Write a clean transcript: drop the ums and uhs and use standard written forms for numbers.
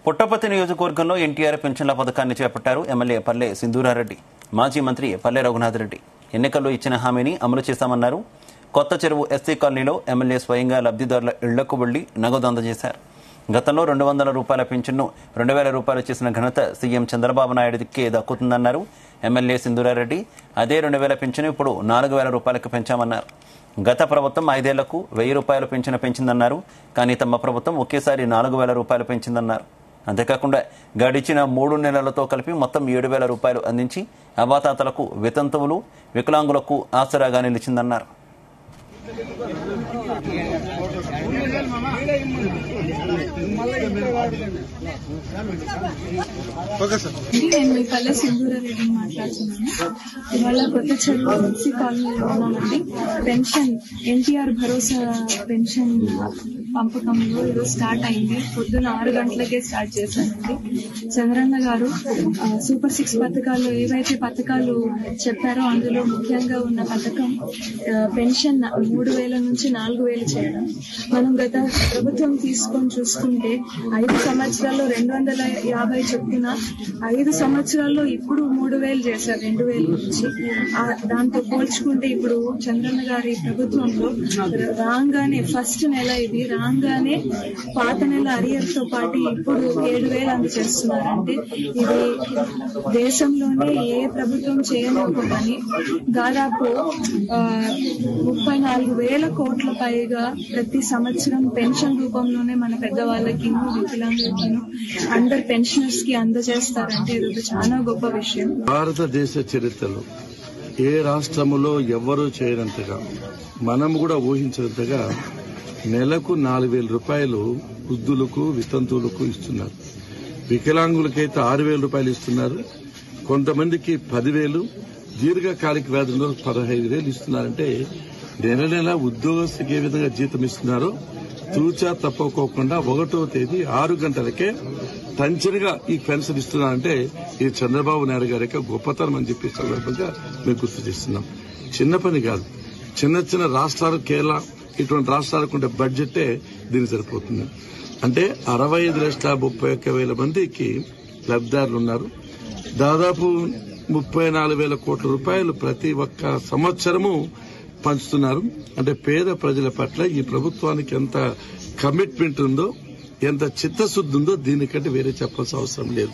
పుట్టపర్తి నియోజకవర్గంలో ఎన్టీఆర్ పెన్షన్ల పథకాన్ని చేపట్టారు ఎమ్మెల్యే పల్లె సింధూరారెడ్డి. మాజీ మంత్రి పల్లె రఘునాథ్ రెడ్డి ఎన్నికల్లో ఇచ్చిన హామీని అమలు చేస్తామన్నారు. కొత్త చెరువు ఎస్సీ కాలనీలో ఎమ్మెల్యే స్వయంగా లబ్ధిదారుల ఇళ్లకు వెళ్లి నగదు అందజేశారు. గతంలో 200 రూపాయల పెన్షన్ను 2000 రూపాయలు చేసిన ఘనత సీఎం చంద్రబాబు నాయుడుకే దక్కుతుందన్నారు ఎమ్మెల్యే సింధూరారెడ్డి. అదే 2000 పెన్షన్ ఇప్పుడు 4000 రూపాయలకు పెంచామన్నారు. గత ప్రభుత్వం 5 ఏళ్లకు 1000 రూపాయలు పెన్షన్ పెంచిందన్నారు. కానీ తమ ప్రభుత్వం ఒకేసారి 4000 రూపాయలు పెంచిందన్నారు. అంతేకాకుండా గడిచిన 3 నెలలతో కలిపి మొత్తం 7000 రూపాయలు అందించి అవాతాతలకు, వితంతువులు, వికలాంగులకు ఆసరాగా నిలిచిందన్నారు. నేను మీ పల్లె సింధూరారెడ్డి మాట్లాడుతున్నాను. ఇవాళ కొత్త చెరువు ఎస్సీ కాలనీలో ఉన్నామండి. పెన్షన్ ఎన్టీఆర్ భరోసా పెన్షన్ పంపకంలో ఈరోజు స్టార్ట్ అయింది. పొద్దున 6 గంటలకే స్టార్ట్ చేశారండి. చంద్రన్న గారు సూపర్ 6 పథకాలు ఏవైతే పథకాలు చెప్పారో అందులో ముఖ్యంగా ఉన్న పథకం పెన్షన్ 3000 నుంచి 4000 చేయడం. మనం గత ప్రభుత్వం తీసుకొని చూసుకుంటే 5 సంవత్సరాల్లో 250 చొప్పున 5 సంవత్సరాల్లో ఇప్పుడు 3000 చేశారు 2000 నుంచి. దాంతో పోల్చుకుంటే ఇప్పుడు చంద్రన్న గారి ప్రభుత్వంలో రాగానే ఫస్ట్ నెల ఇది రాగానే పాత నెల అరియర్ తో పాటు ఇప్పుడు 7000 అందజేస్తున్నారంటే ఇది దేశంలోనే ఏ ప్రభుత్వం చేయలేకపో కానీ దాదాపు 34,000 కోట్ల పైగా ప్రతి సంవత్సరం పెన్షన్ రూపంలోనే మన పెద్దవాళ్ళకి, వికలాంగులకి, అండర్ పెన్షనర్స్ కి అందజేస్తారంటే ఇది చాలా గొప్ప విషయం. భారతదేశ చరిత్రలో ఏ రాష్ట్రములో ఎవ్వరూ చేయనంతగా, మనం కూడా ఊహించినంతగా నెలకు 4000 రూపాయలు వృద్ధులకు, వితంతువులకు ఇస్తున్నారు. వికలాంగులకైతే 6000 రూపాయలు ఇస్తున్నారు. కొంతమందికి 10,000, దీర్ఘకాలిక వ్యాధుల్లో 15,000 ఇస్తున్నారంటే నెల నెల ఉద్యోగస్తుకి ఏ విధంగా జీతం ఇస్తున్నారో తూచా తప్పకోకుండా 1వ తేదీ 6 గంటలకే టంచనగా ఈ పెన్షన్ ఇస్తున్నారంటే ఇది చంద్రబాబు నాయుడు గారి యొక్క గొప్పతనం అని చెప్పి సందర్భంగా మేము గుర్తు చేస్తున్నాం. చిన్న పని కాదు. చిన్న చిన్న రాష్ట్రాలు, కేరళ ఇటువంటి రాష్ట్రాలకు ఉండే బడ్జెటే దీనికి సరిపోతుంది. అంటే 65,31,000 మందికి లబ్ధిదారులు ఉన్నారు. దాదాపు 34,000 కోట్ల రూపాయలు ప్రతి ఒక్క సంవత్సరము పంచుతున్నారు. అంటే పేద ప్రజల పట్ల ఈ ప్రభుత్వానికి ఎంత కమిట్మెంట్ ఉందో, ఎంత చిత్తశుద్ధి ఉందో దీనికంటే వేరే చెప్పాల్సిన అవసరం లేదు.